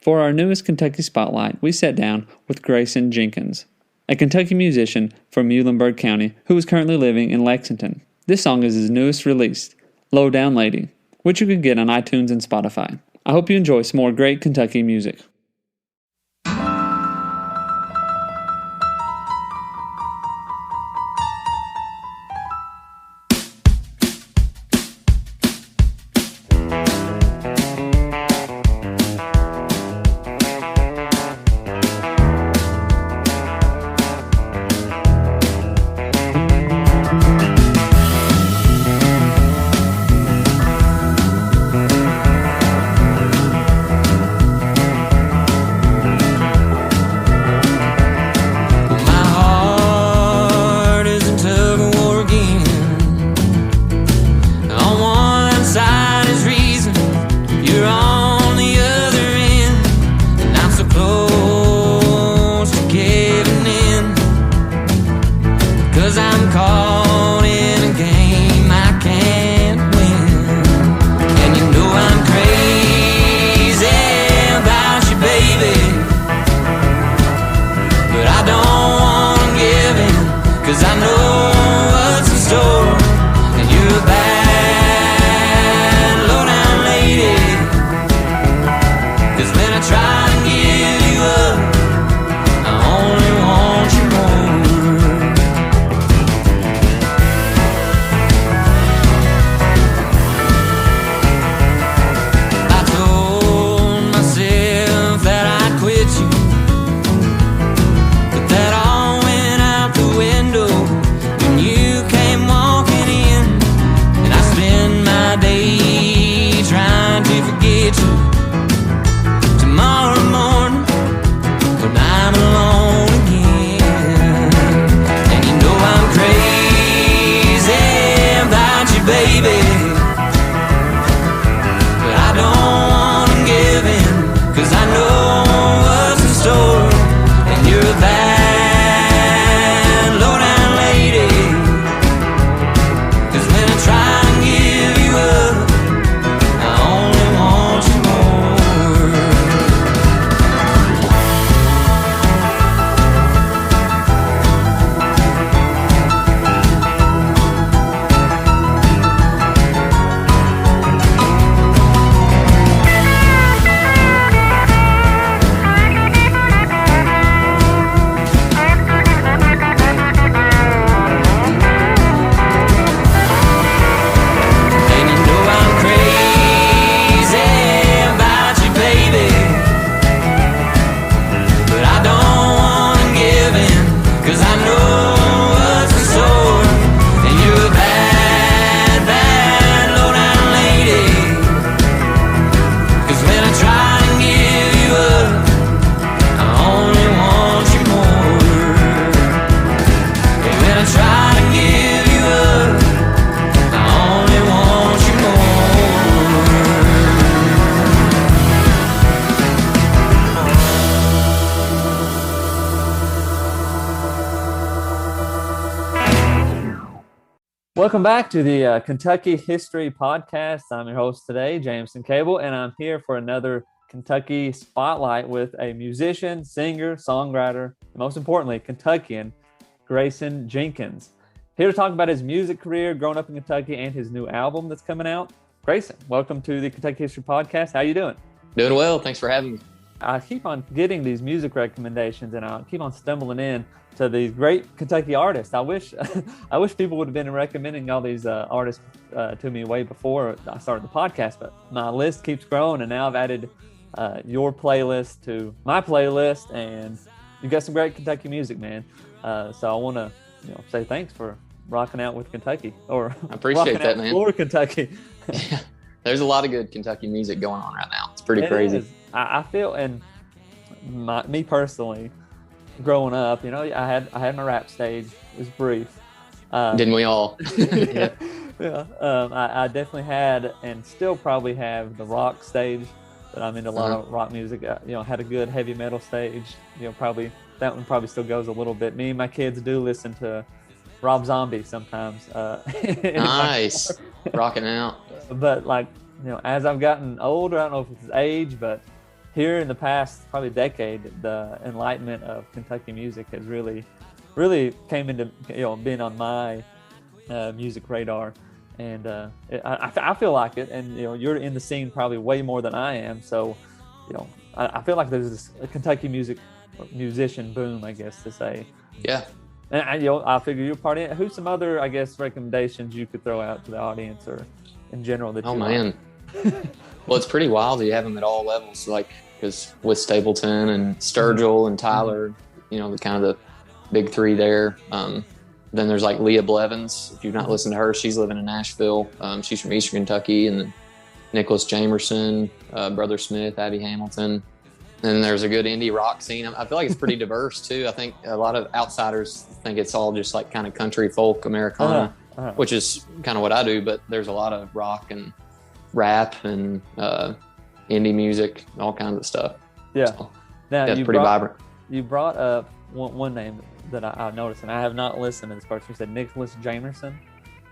For our newest Kentucky Spotlight, we sat down with Grayson Jenkins, a Kentucky musician from Muhlenberg County who is currently living in Lexington. This song is his newest release, Low Down Lady, which you can get on iTunes and Spotify. I hope you enjoy some more great Kentucky music. Welcome back to the Kentucky History Podcast. I'm your host today, Jameson Cable, and I'm here for another Kentucky Spotlight with a musician, singer, songwriter, and most importantly, Kentuckian, Grayson Jenkins. Here to talk about his music career, growing up in Kentucky, and his new album that's coming out. Grayson, welcome to the Kentucky History Podcast. How you doing? Doing well. Thanks for having me. I keep on getting these music recommendations, and I keep on stumbling in to these great Kentucky artists. I wish people would have been recommending all these artists to me way before I started the podcast, but my list keeps growing, and now I've added your playlist to my playlist, and you got some great Kentucky music, man. So I want to say thanks for rocking out with Kentucky, or I appreciate that, man. For Kentucky. Yeah, there's a lot of good Kentucky music going on right now. It's pretty crazy. I feel, and me personally, growing up, I had my rap stage. It was brief. Didn't we all? Yeah. I definitely had, and still probably have, the rock stage. But I'm into a lot of rock music. Had a good heavy metal stage. Probably that one probably still goes a little bit. Me and my kids do listen to Rob Zombie sometimes. Nice, rocking out. But as I've gotten older, I don't know if it's age, but here in the past probably decade, the enlightenment of Kentucky music has really came into being on my music radar, and I feel like it. And you're in the scene probably way more than I am, so I feel like there's this Kentucky musician boom, I guess to say. Yeah. And I figure you're part of it. Who's some other, I guess, recommendations you could throw out to the audience or in general that you man. Well, it's pretty wild. You have them at all levels, like, because with Stapleton and Sturgill and Tyler, the kind of the big three there. Then there's like Leah Blevins. If you've not listened to her, she's living in Nashville. She's from Eastern Kentucky. And then Nicholas Jamerson, Brother Smith, Abby Hamilton. And there's a good indie rock scene. I feel like it's pretty diverse too. I think a lot of outsiders think it's all just like kind of country folk Americana, which is kind of what I do. But there's a lot of rock and rap and indie music, all kinds of stuff. Yeah. So, now it's pretty vibrant. You brought up one name that I noticed, and I have not listened to this person. You said Nicholas Jamerson.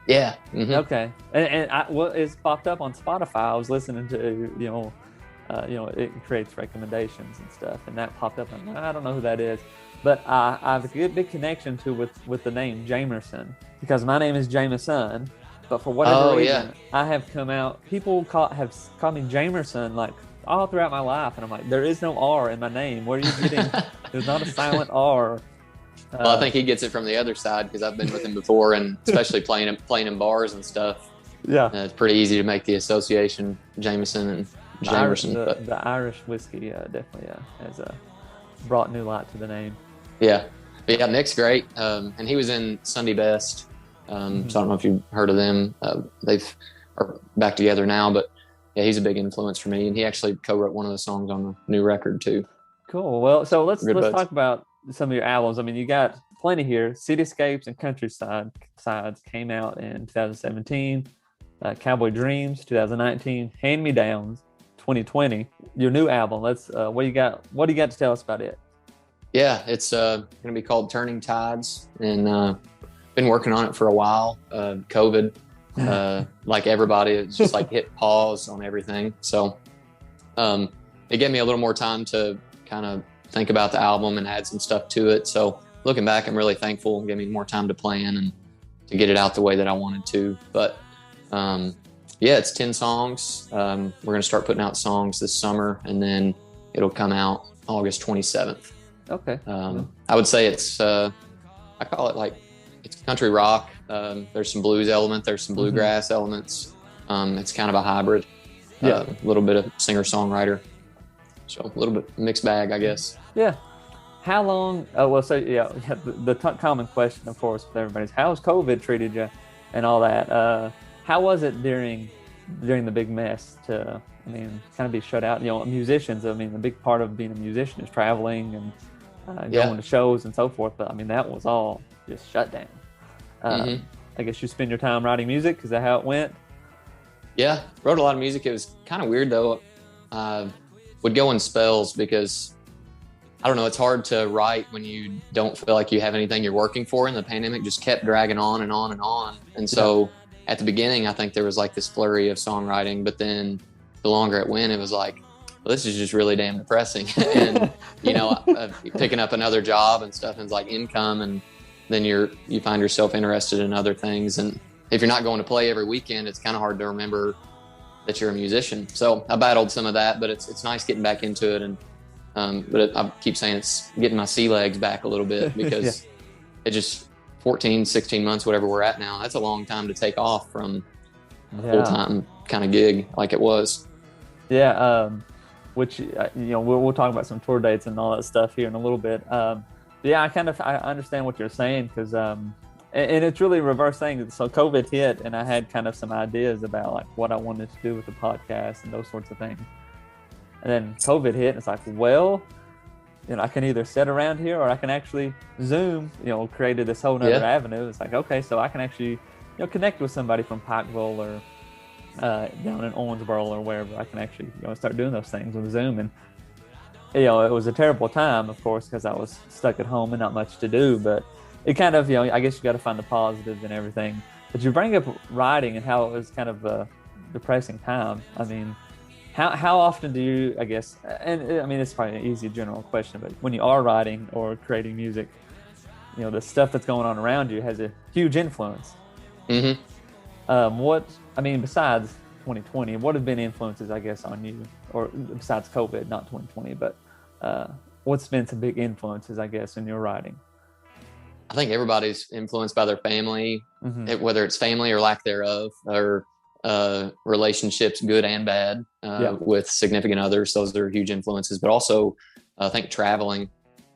Yeah. Mm-hmm. Okay. And it's popped up on Spotify. I was listening to it creates recommendations and stuff, and that popped up. And I don't know who that is, but I have a big connection with the name Jamerson because my name is Jameson. But for whatever reason, I have come out. People have called me Jamerson like all throughout my life, and I'm like, there is no R in my name. Where are you getting? There's not a silent R. Well, I think he gets it from the other side because I've been with him before, and especially playing in bars and stuff. Yeah, it's pretty easy to make the association Jameson and Jamerson. The Irish whiskey definitely has brought new light to the name. Yeah, but yeah, Nick's great, and he was in Sunday Best. So I don't know if you've heard of them. Are back together now, but yeah, he's a big influence for me, and he actually co-wrote one of the songs on the new record too. Cool. Well, so let's talk about some of your albums. I mean, you got plenty here. Cityscapes and Countryside Sides came out in 2017. Cowboy Dreams 2019. Hand Me Downs 2020. Your new album. Let's what do you got to tell us about it? Yeah, it's going to be called Turning Tides, and been working on it for a while. COVID, like everybody, it's just like hit pause on everything. So it gave me a little more time to kind of think about the album and add some stuff to it. So looking back, I'm really thankful. It gave me more time to plan and to get it out the way that I wanted to. But it's 10 songs. We're going to start putting out songs this summer, and then it'll come out August 27th. Okay. I would say it's, I call it like, it's country rock. There's some blues element. There's some bluegrass elements. It's kind of a hybrid. A little bit of singer-songwriter. So a little bit mixed bag, I guess. Yeah. How long? The common question, of course, with everybody is how has COVID treated you, and all that. How was it during the big mess to, kind of be shut out? Musicians. A big part of being a musician is traveling and going to shows and so forth. But that was all just shut down. I guess you spend your time writing music. Is that how it went? Yeah, wrote a lot of music. It was kind of weird though. Would go in spells because I don't know, it's hard to write when you don't feel like you have anything you're working for, and the pandemic just kept dragging on and on and on. And so at the beginning, I think there was like this flurry of songwriting, but then the longer it went, it was like, well, this is just really damn depressing. And, picking up another job and stuff, and it's like income, and then you find yourself interested in other things. And if you're not going to play every weekend, it's kind of hard to remember that you're a musician. So I battled some of that, but it's nice getting back into it. And I keep saying it's getting my sea legs back a little bit because it just 14, 16 months, whatever we're at now, that's a long time to take off from a full-time kind of gig like it was. Yeah. Which, we'll talk about some tour dates and all that stuff here in a little bit. I understand what you're saying because, and it's really a reverse thing. So COVID hit, and I had kind of some ideas about like what I wanted to do with the podcast and those sorts of things. And then COVID hit, and it's like, well, I can either sit around here or I can actually Zoom. Created this whole other avenue. It's like, okay, so I can actually, connect with somebody from Pikeville or down in Owensboro or wherever. I can actually, start doing those things with Zoom. And it was a terrible time, of course, because I was stuck at home and not much to do. But it kind of, I guess you got to find the positives and everything. But you bring up writing and how it was kind of a depressing time. how often do you, I guess, and I mean, it's probably an easy general question, but when you are writing or creating music, the stuff that's going on around you has a huge influence. Mm-hmm. Besides 2020, what have been influences, I guess, on you, or besides COVID, not 2020, but what's been some big influences, I guess, in your writing? I think everybody's influenced by their family, whether it's family or lack thereof, or relationships, good and bad, with significant others. Those are huge influences. But also, I think traveling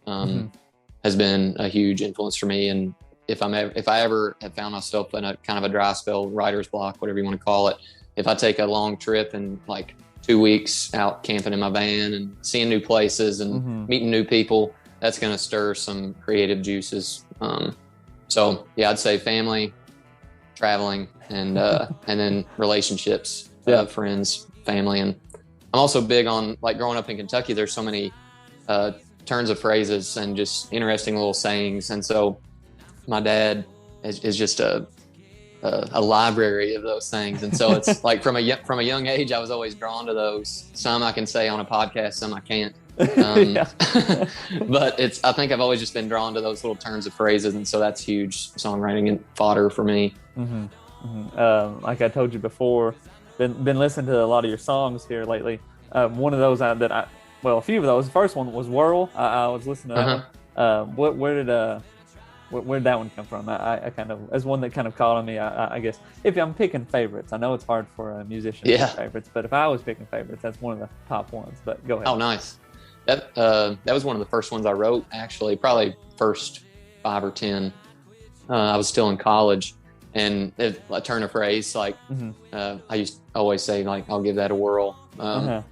has been a huge influence for me. And if I ever have found myself in a kind of a dry spell, writer's block, whatever you want to call it, if I take a long trip and like 2 weeks out camping in my van and seeing new places and meeting new people, that's going to stir some creative juices. So yeah, I'd say family, traveling, and then relationships, friends, family. And I'm also big on, like, growing up in Kentucky, there's so many turns of phrases and just interesting little sayings. And so my dad is just a library of those things. And so it's like from a young age, I was always drawn to those. Some I can say on a podcast, some I can't. But I think I've always just been drawn to those little turns of phrases. And so that's huge songwriting and fodder for me. Like I told you before, been listening to a lot of your songs here lately. One of those a few of those. The first one was Whirl. I was listening to that one. Where did that one come from? I kind of, as one that kind of caught on me, I guess, if I'm picking favorites. I know it's hard for a musician to pick favorites, but if I was picking favorites, that's one of the top ones. But go ahead. Oh, nice. That was one of the first ones I wrote, actually, probably first 5 or 10. I was still in college, and a turn of phrase, like, I used to always say, like, I'll give that a whirl. And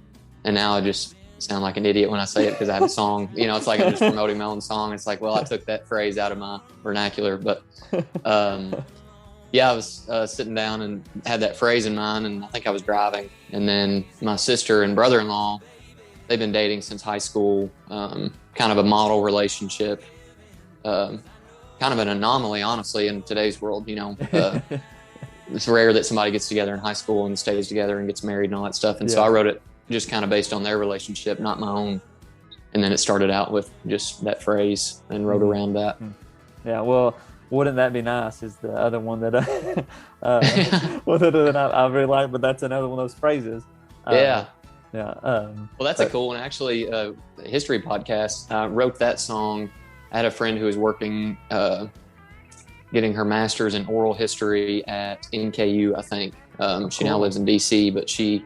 now I just sound like an idiot when I say it because I have a song. It's like I'm just promoting my own song. It's like, well, I took that phrase out of my vernacular. But I was sitting down and had that phrase in mind, and I think I was driving. And then my sister and brother-in-law, they've been dating since high school, kind of a model relationship, kind of an anomaly, honestly, in today's world. It's rare that somebody gets together in high school and stays together and gets married and all that stuff. And so I wrote it just kind of based on their relationship, not my own. And then it started out with just that phrase and wrote around that. Yeah, well, wouldn't that be nice is the other one that I really like, but that's another one of those phrases. Yeah. Well, that's a cool one. Actually, History Podcast, I wrote that song. I had a friend who was working, getting her master's in oral history at NKU, I think. She now lives in DC, but she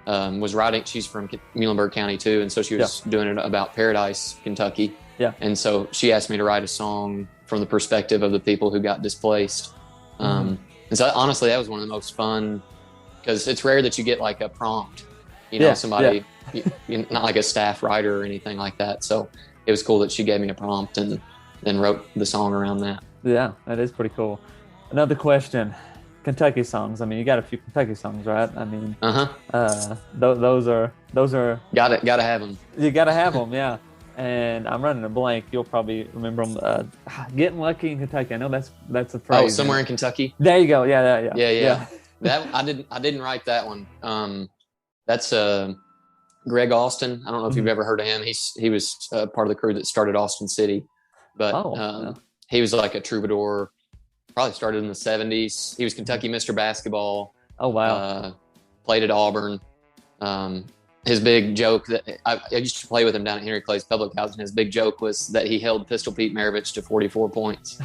was writing. She's from Muhlenberg County too, and so she was doing it about Paradise, Kentucky. Yeah. And so she asked me to write a song from the perspective of the people who got displaced. And so honestly, that was one of the most fun, because it's rare that you get like a prompt, somebody, not like a staff writer or anything like that. So it was cool that she gave me a prompt and then wrote the song around that. Yeah, that is pretty cool. Another question. Kentucky songs. I mean, you got a few Kentucky songs, right? I mean, those are gotta have them. You gotta have them, yeah. And I'm running a blank. You'll probably remember them. Getting Lucky in Kentucky. I know that's a phrase. Oh, Somewhere in Kentucky. There you go. Yeah. That I didn't write that one. That's Greg Austin. I don't know if you've ever heard of him. He was part of the crew that started Austin City, but he was like a troubadour. Probably started in the 70s. He was Kentucky Mr. Basketball. Oh, wow. Played at Auburn. His big joke that I used to play with him down at Henry Clay's Public House, and his big joke was that he held Pistol Pete Maravich to 44 points.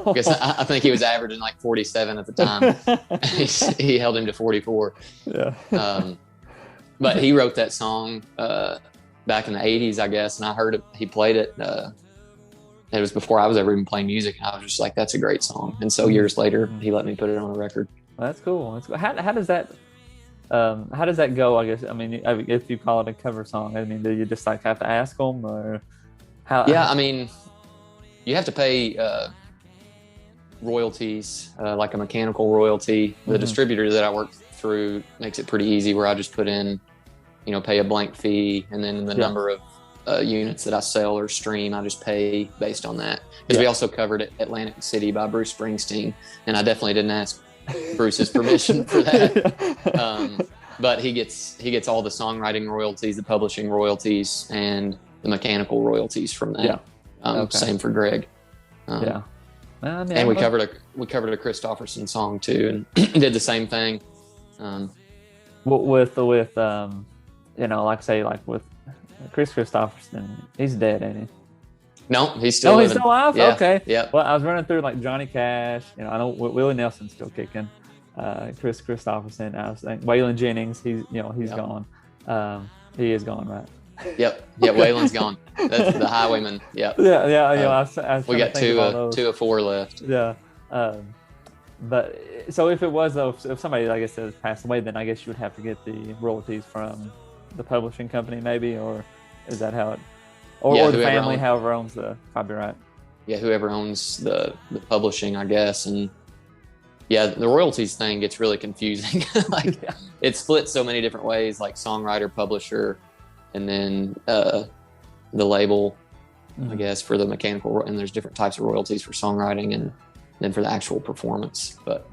Because I think he was averaging like 47 at the time. He held him to 44. Yeah. But he wrote that song back in the 80s, I guess, and I heard it. He played it. It was before I was ever even playing music. And I was just like, that's a great song. And so years later, he let me put it on a record. Well, that's cool. How does that go? I guess, I mean, if you call it a cover song, I mean, do you just like have to ask them, or how? Yeah, I mean, you have to pay royalties, like a mechanical royalty. The distributor that I work through makes it pretty easy, where I just put in, pay a blank fee, and then the number of units that I sell or stream, I just pay based on that. Because we also covered Atlantic City by Bruce Springsteen, and I definitely didn't ask Bruce's permission for that. but he gets all the songwriting royalties, the publishing royalties, and the mechanical royalties from that. Yeah. Same for Greg. Yeah. Well, I mean, And we covered a Christopherson song too, and did the same thing. With you know, like say like with Chris Christopherson, he's dead, ain't he? No, he's still living. He's still alive? Yeah. Okay. Yeah. Well, I was running through like Johnny Cash, you know, I know Willie Nelson's still kicking. Chris Christopherson, I was thinking Waylon Jennings, he's gone. He is gone, right? Yep. Yeah, Waylon's gone. That's the Highwayman. Yep. Yeah. You know, I was we got two of four left. Yeah. But so if it was though, if somebody, I guess, has passed away, then I guess you would have to get the royalties from the publishing company, maybe, or is that how it? Or the family, however owns the copyright. Yeah, whoever owns the publishing, I guess. And yeah, the royalties thing gets really confusing. It's split so many different ways, like songwriter, publisher, and then the label, I guess, for the mechanical. And there's different types of royalties for songwriting and then for the actual performance. But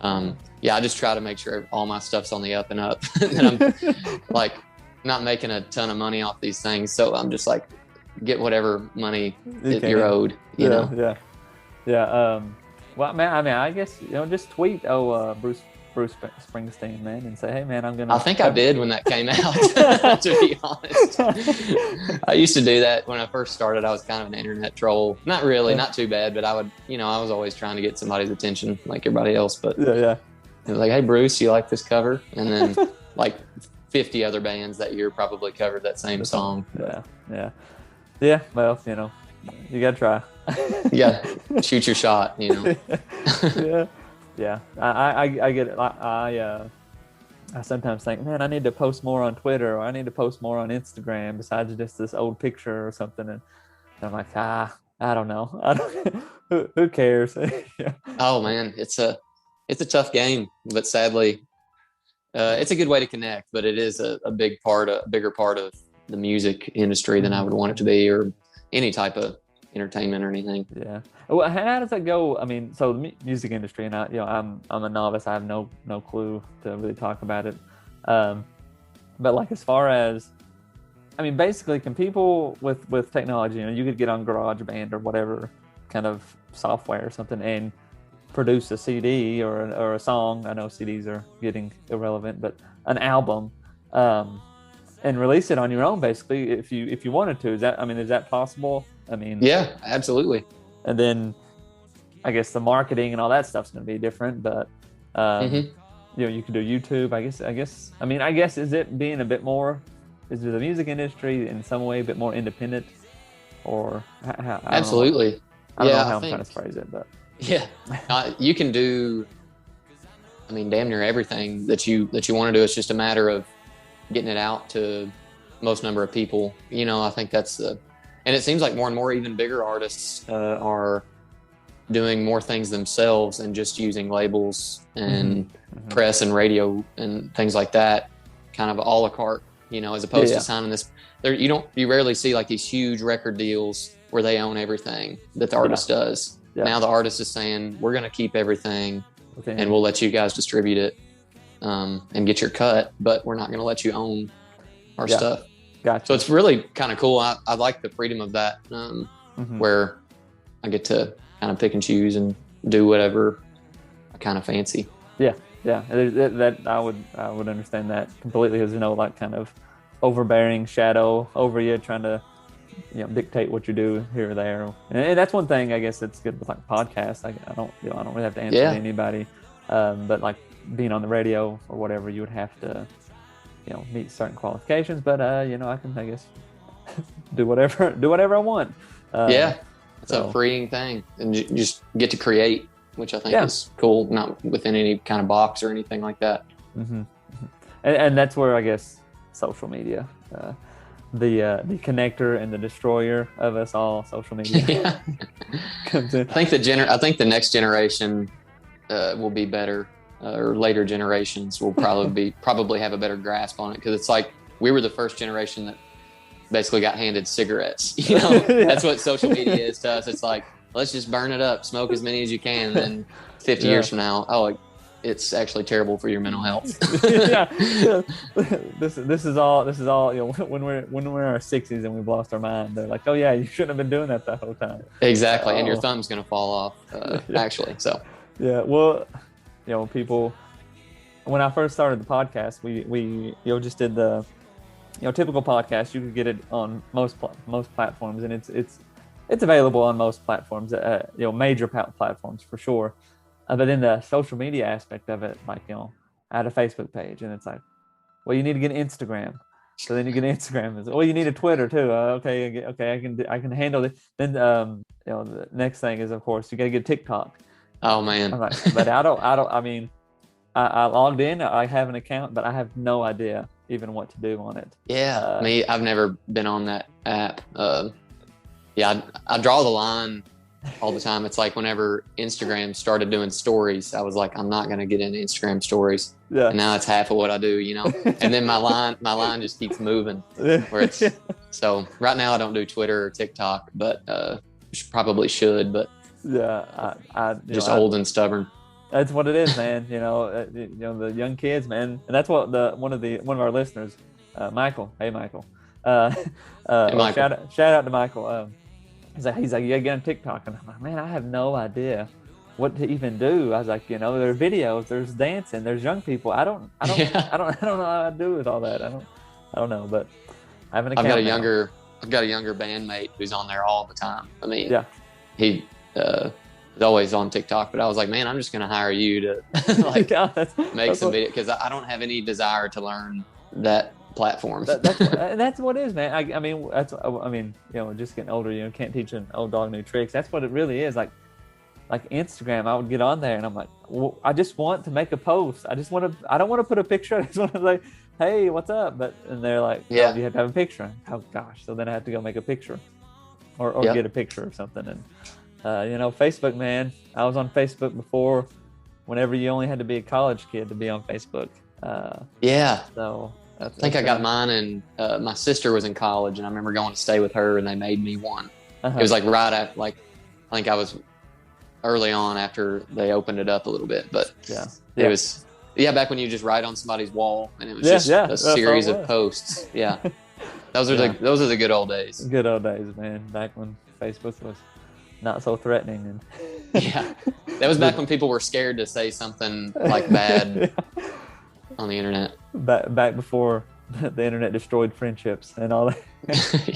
I just try to make sure all my stuff's on the up and up. And I'm like not making a ton of money off these things. So I'm just like, get whatever money you're owed, you know? Yeah. Well, man, I mean, I guess, you know, just tweet, Bruce Springsteen, man, and say, hey, man, I'm going to... I think I did when that came out, to be honest. I used to do that when I first started. I was kind of an internet troll. Not really, not too bad, but I would, you know, I was always trying to get somebody's attention like everybody else. But it was like, hey, Bruce, you like this cover? And then like 50 other bands that year probably covered that same song. Yeah, well, you know, you got to try. Yeah, shoot your shot, you know. Yeah. I get it. I sometimes think, man, I need to post more on Twitter, or I need to post more on Instagram besides just this old picture or something. And I'm like, I don't know. Who cares? Yeah. Oh man, it's a tough game, but sadly, it's a good way to connect. But it is a bigger part of the music industry than I would want it to be, or any type of entertainment or anything. Yeah. Well, how does that go? I mean, so the music industry, and I'm a novice. I have no clue to really talk about it. But like, as far as, I mean, basically, can people with technology, you know, you could get on GarageBand or whatever kind of software or something and produce a CD or a song. I know CDs are getting irrelevant, but an album, and release it on your own, basically, if you wanted to. Is that possible? I mean, yeah, absolutely. And then I guess the marketing and all that stuff's going to be different, but you know, you could do YouTube. I guess is it being a bit more? Is the music industry in some way a bit more independent, or absolutely? I don't know how I'm trying to phrase it, but you can do. I mean, damn near everything that you want to do. It's just a matter of getting it out to most number of people. You know, I think that's and it seems like more and more even bigger artists are doing more things themselves and just using labels and press and radio and things like that, kind of a la carte, you know, as opposed to signing this. You rarely see like these huge record deals where they own everything that the artist does. Yeah. Now the artist is saying, we're going to keep everything and we'll let you guys distribute it and get your cut, but we're not going to let you own our stuff. Gotcha. So it's really kind of cool. I like the freedom of that, where I get to kind of pick and choose and do whatever I kind of fancy. Yeah. That I would understand that completely. There's no like kind of overbearing shadow over you trying to, you know, dictate what you do here or there. And that's one thing I guess that's good with like podcasts. I don't really have to answer to anybody, but like being on the radio or whatever, you would have to, you know, meet certain qualifications, but you know, I guess do whatever I want. It's a freeing thing, and you just get to create, which I think is cool, not within any kind of box or anything like that. And that's where I guess social media, the connector and the destroyer of us all, social media comes in. I think the next generation will be better. Or later generations will probably have a better grasp on it, because it's like we were the first generation that basically got handed cigarettes. You know, that's what social media is to us. It's like, let's just burn it up, smoke as many as you can, and then 50 years from now, it's actually terrible for your mental health. Yeah. This is all when we're in our 60s and we've lost our mind, they're like, oh yeah, you shouldn't have been doing that the whole time. Exactly. And your thumb's going to fall off actually. So yeah, well, people, when I first started the podcast, we just did the typical podcast. You could get it on most platforms, and it's available on most platforms, major platforms for sure. But then the social media aspect of it, like, I had a Facebook page, and it's like, well, you need to get Instagram. So then you get Instagram. Well, you need a Twitter too. Okay, I can handle it. Then, the next thing is, of course, you got to get TikTok. Oh man. I'm like, but I mean, I logged in, I have an account, but I have no idea even what to do on it. Yeah. I've never been on that app. Yeah, I draw the line all the time. It's like whenever Instagram started doing stories, I was like, I'm not going to get into Instagram stories. Yeah. And now it's half of what I do, and then my line just keeps moving where it's, so right now I don't do Twitter or TikTok, but probably should, but yeah, I just old and stubborn. That's what it is, man. The young kids, man. And that's what one of our listeners, Michael. Hey, Michael. Hey, Michael. Shout out to Michael. He's like, you gotta get on TikTok, and I'm like, man, I have no idea what to even do. I was like, there are videos, there's dancing, there's young people. I don't know how to do with all that. I don't know, but I have an account. I've got a younger bandmate who's on there all the time. I mean, yeah, he is always on TikTok, but I was like, man, I'm just gonna hire you to make some video, because I don't have any desire to learn that platform. That's what it is, man. I mean, just getting older, you can't teach an old dog new tricks. That's what it really is. Like Instagram, I would get on there and I'm like, well, I just want to make a post. I don't want to put a picture. I just want to like, hey, what's up? And they're like, yeah, you have to have a picture. Oh gosh. So then I have to go make a picture or get a picture or something. And, Facebook, man, I was on Facebook before, whenever you only had to be a college kid to be on Facebook. Yeah. So I think I got mine, and my sister was in college, and I remember going to stay with her, and they made me one. It was like right after, I think I was early on after they opened it up a little bit, but it was back when you just write on somebody's wall, and it was just a series of posts. Yeah, those are the good old days. Good old days, man. Back when Facebook was not so threatening, and yeah, that was back when people were scared to say something like bad on the internet. Back before the internet destroyed friendships and all that.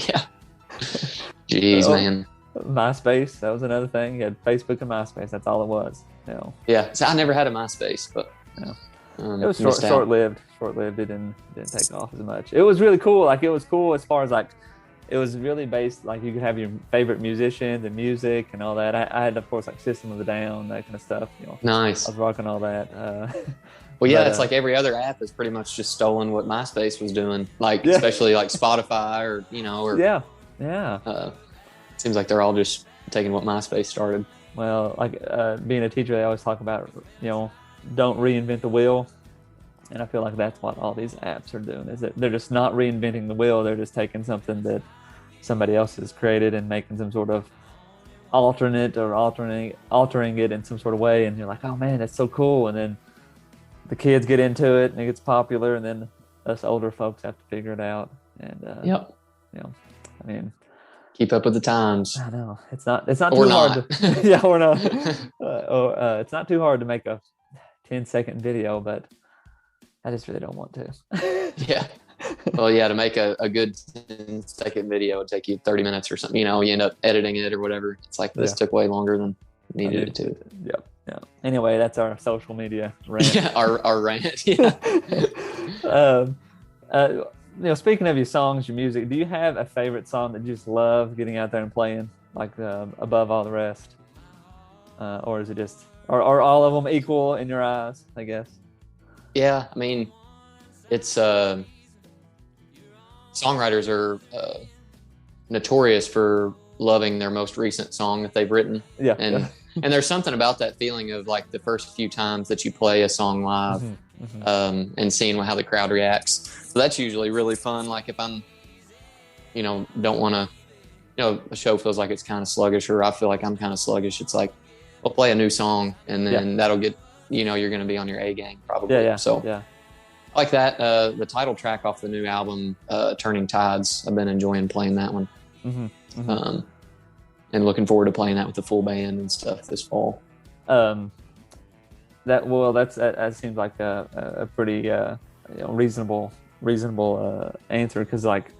Yeah. Jeez, man. MySpace, that was another thing. You had Facebook and MySpace. That's all it was. Yeah. So I never had a MySpace, but it was short-lived. Short-lived. It didn't take off as much. It was really cool. It was cool as far as it was really based, you could have your favorite musicians and music and all that. I had, of course, System of a Down, that kind of stuff. Nice. I was rocking all that. Well, yeah, it's like every other app has pretty much just stolen what MySpace was doing, especially like Spotify or. Yeah. It seems like they're all just taking what MySpace started. Well, being a teacher, they always talk about, don't reinvent the wheel. And I feel like that's what all these apps are doing, is that they're just not reinventing the wheel. They're just taking something that somebody else has created and making some sort of altering it in some sort of way. And you're like, oh man, that's so cool. And then the kids get into it and it gets popular, and then us older folks have to figure it out. And I mean, keep up with the times. I know it's not too hard to, or not. It's not too hard to make a 10-second video, but I just really don't want to. Yeah. Well, yeah, to make a good 10-second video would take you 30 minutes or something. You end up editing it or whatever. It's like this took way longer than needed it to. Yep. Yeah. Anyway, that's our social media rant. Yeah, our rant. Yeah. Speaking of your songs, your music, do you have a favorite song that you just love getting out there and playing, above all the rest? Or is it just, are all of them equal in your eyes, I guess? Yeah, I mean, it's songwriters are notorious for loving their most recent song that they've written. Yeah. And there's something about that feeling of the first few times that you play a song live, and seeing how the crowd reacts. So that's usually really fun. If I'm, don't want to, a show feels like it's kind of sluggish, or I feel like I'm kind of sluggish. It's like, we'll play a new song, and then that'll get you're going to be on your A game probably. Yeah. So yeah. I like that. The title track off the new album, Turning Tides, I've been enjoying playing that one. Mm-hmm. Mm-hmm. And looking forward to playing that with the full band and stuff this fall. That seems like a pretty reasonable answer, because like,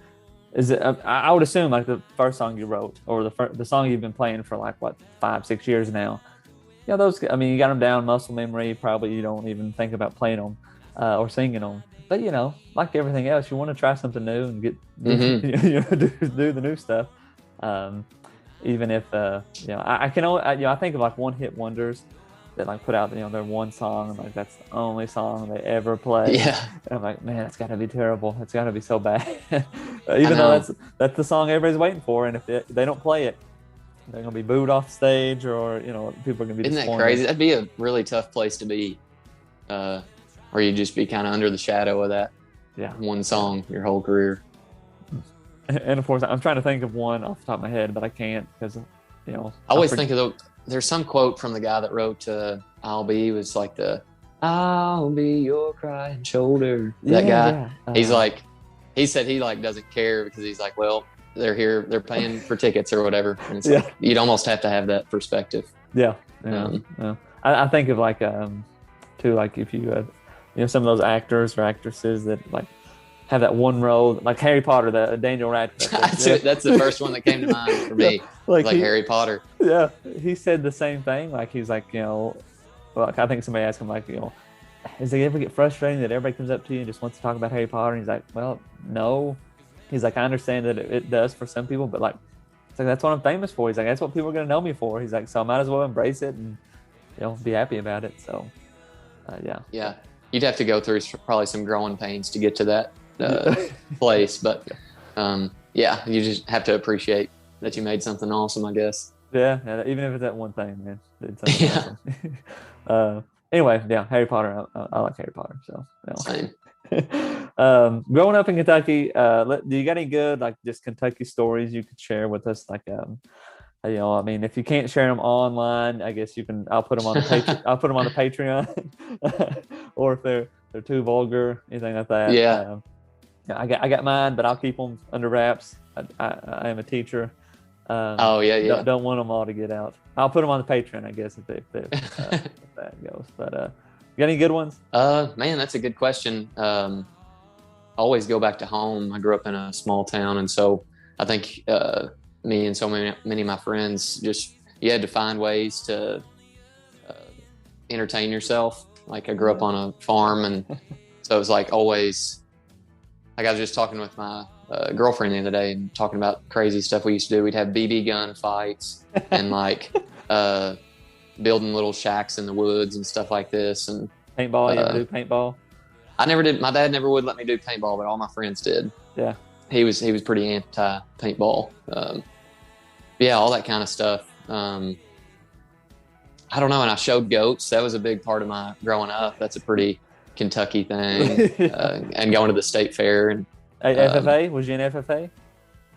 is it? I would assume like the first song you wrote, or the song you've been playing for like what 5-6 years now. Yeah, those. I mean, you got them down, muscle memory. Probably you don't even think about playing them or singing them. But like everything else, you want to try something new and get do the new stuff. Even if I can only I think of like one hit wonders that like put out their one song, and like that's the only song they ever play. Yeah. And I'm like, man, it's got to be terrible. It's got to be so bad. Even though that's the song everybody's waiting for, and if they don't play it, they're gonna be booed off stage, or people are gonna be. Isn't that crazy? That'd be a really tough place to be, or you'd just be kind of under the shadow of that one song your whole career. And of course, I'm trying to think of one off the top of my head, but I can't, because I always think of there's some quote from the guy that wrote "I'll Be," was like "I'll be your crying shoulder." That guy, yeah. He's like, he said he like doesn't care, because he's like, well, they're here, they're paying for tickets or whatever, and it's like you'd almost have to have that perspective. Yeah. I think of like too, like if you had some of those actors or actresses that like have that one role, like Harry Potter, the Daniel Radcliffe. That's the first one that came to mind for me. like Harry Potter. Yeah, he said the same thing. Like he's like, I think somebody asked him like, does it ever get frustrating that everybody comes up to you and just wants to talk about Harry Potter? And he's like, well, no. He's like, I understand that it does for some people, but like, it's like, that's what I'm famous for. He's like, that's what people are going to know me for. He's like, so I might as well embrace it and be happy about it. So yeah, you'd have to go through probably some growing pains to get to that place, but you just have to appreciate that you made something awesome, I guess. Yeah, even if it's that one thing, man. It's awesome. Anyway, Harry Potter. I like Harry Potter. So same. Growing up in Kentucky, do you got any good like just Kentucky stories you could share with us? Like, I mean, if you can't share them online, I guess you can. I'll put them on the I'll put them on the Patreon, or if they're too vulgar, anything like that. Yeah. I got mine, but I'll keep them under wraps. I am a teacher. Don't want them all to get out. I'll put them on the Patreon, I guess, if that goes. But you got any good ones? Man, that's a good question. I always go back to home. I grew up in a small town, and so I think me and so many of my friends, just you had to find ways to entertain yourself. Like I grew up on a farm, and so it was like always. Like I was just talking with my girlfriend the other day and talking about crazy stuff we used to do. We'd have BB gun fights and like building little shacks in the woods and stuff like this. And paintball, you ever do paintball? I never did. My dad never would let me do paintball, but all my friends did. Yeah. He was pretty anti paintball. All that kind of stuff. I don't know. And I showed goats. That was a big part of my growing up. That's a pretty Kentucky thing. And going to the state fair. And FFA? Was you in FFA?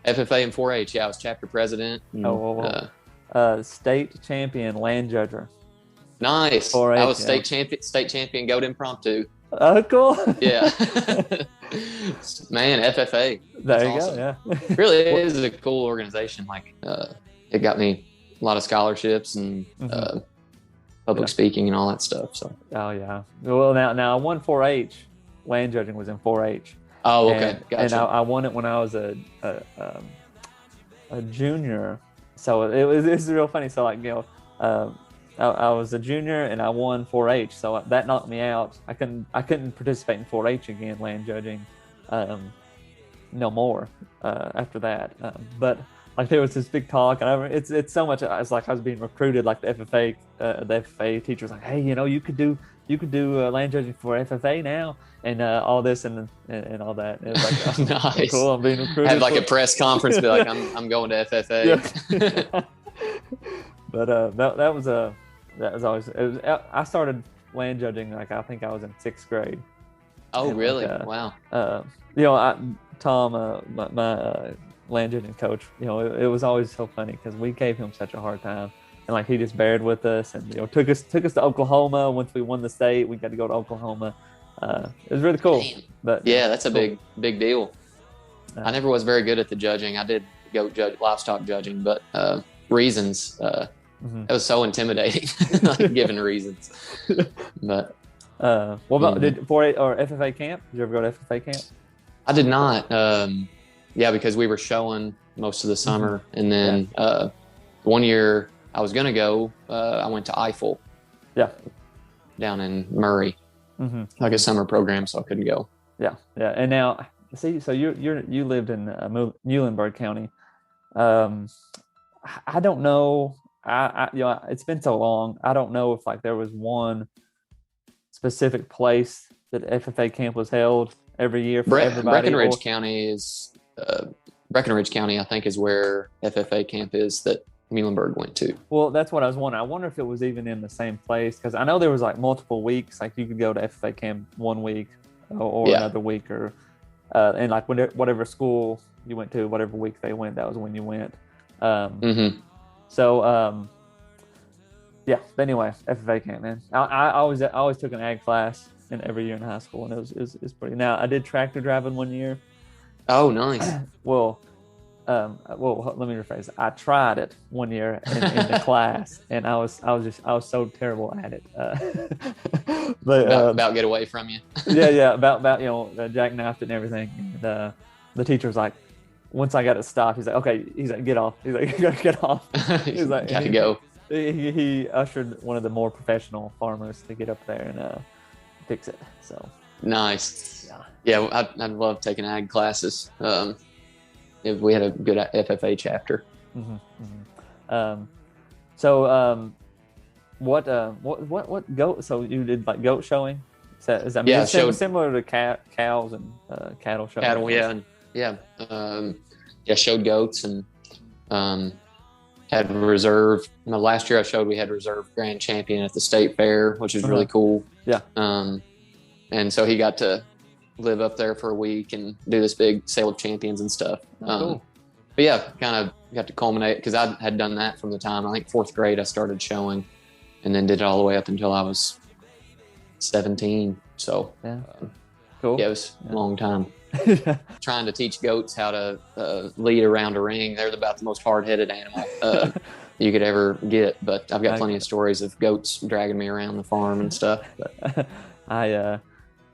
FFA and 4-H. Yeah, I was chapter president. And, state champion land judger. Nice. 4-H, I was state champion goat impromptu. Oh, cool. Yeah. Man, FFA. There you go. Yeah. Really is a cool organization. Like it got me a lot of scholarships and public speaking and all that stuff. So. Oh yeah. Well, now I won 4-H. Land judging was in 4-H. Oh, okay. Gotcha. And I won it when I was a junior. So it's real funny. So like I was a junior and I won 4-H. So that knocked me out. I couldn't participate in 4-H again, land judging, no more after that. But like there was this big talk, and it's so much. It's like I was being recruited. Like the FFA teacher was like, hey, you could do land judging for FFA now, and all this and all that. And it was like, oh, nice. Cool. I'm being recruited. Had like a press conference, be like, I'm going to FFA. Yeah. But that was always. I started land judging like I think I was in 6th grade. Oh, and really? Like, Wow. Tom, my land judging coach, it was always so funny because we gave him such a hard time. and like he just bared with us, and took us to Oklahoma. Once we won the state, we got to go to Oklahoma. It was really cool. Damn. But Yeah, that's a cool. big deal. I never was very good at the judging. I did livestock judging, but reasons, it was so intimidating, like giving reasons. But what about did 4-H or FFA camp? Did you ever go to FFA camp? I did not. Because we were showing most of the summer, and then 1 year I was gonna go. I went to Eiffel. Yeah. Down in Murray, like a summer program, so I couldn't go. Yeah. And now, see, so you lived in Muhlenberg County. I don't know. It's been so long. I don't know if like there was one specific place that FFA camp was held every year for everybody. Breckenridge County is Breckenridge County, I think, is where FFA camp is that Muhlenberg went to. Well, that's what I was wondering. I wonder if it was even in the same place, because I know there was like multiple weeks. Like you could go to FFA camp 1 week or another week, or and like whatever school you went to, whatever week they went, that was when you went. So yeah. But anyway, FFA camp, man. I always took an ag class in every year in high school, and it was pretty. Now I did tractor driving 1 year. Oh, nice. Well, let me rephrase. I tried it 1 year in the class, and I was so terrible at it. But about get away from you. about jackknifed it and everything. And, the teacher was like, once I got it stopped, he's like, okay, he's like, get off. He's like, you gotta get off. He's like, gotta go. He ushered one of the more professional farmers to get up there and fix it. So nice. Yeah, I'd love taking ag classes. If we had a good FFA chapter. What goat? So you did like goat showing? Similar to cows and cattle showing. Cattle, showed goats and had reserve. Last year I showed we had reserve grand champion at the state fair, which is really cool. Yeah. And so he got to live up there for a week and do this big sale of champions and stuff. Cool. But yeah, kind of got to culminate, because I had done that from the time, I think 4th grade, I started showing, and then did it all the way up until I was 17. So cool. Yeah, it was a long time. Trying to teach goats how to lead around a ring. They're about the most hard-headed animal you could ever get. But I've got plenty of stories of goats dragging me around the farm and stuff. But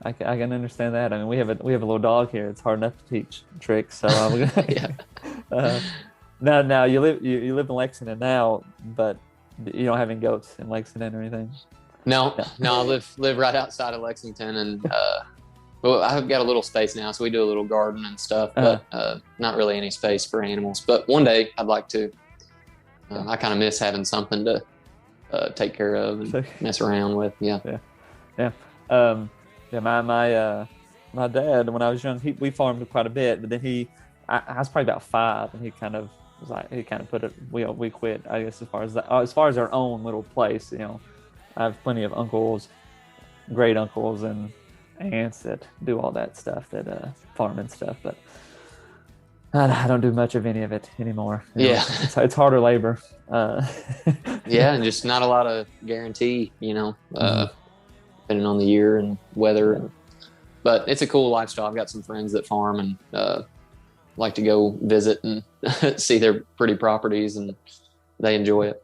I can understand that. I mean, we have a little dog here. It's hard enough to teach tricks. So now you live in Lexington now, but you don't have any goats in Lexington or anything. No, I live right outside of Lexington, and well, I've got a little space now, so we do a little garden and stuff, but not really any space for animals. But one day I'd like to. I kind of miss having something to take care of and mess around with. My dad, when I was young, we farmed quite a bit, but then I was probably about 5, and he kind of was like, we quit, I guess, as far as our own little place. I have plenty of uncles, great uncles, and aunts that do all that stuff, that farming stuff, but I don't do much of any of it anymore. It's harder labor. And just not a lot of guarantee, depending on the year and weather. But it's a cool lifestyle. I've got some friends that farm and like to go visit and see their pretty properties, and they enjoy it.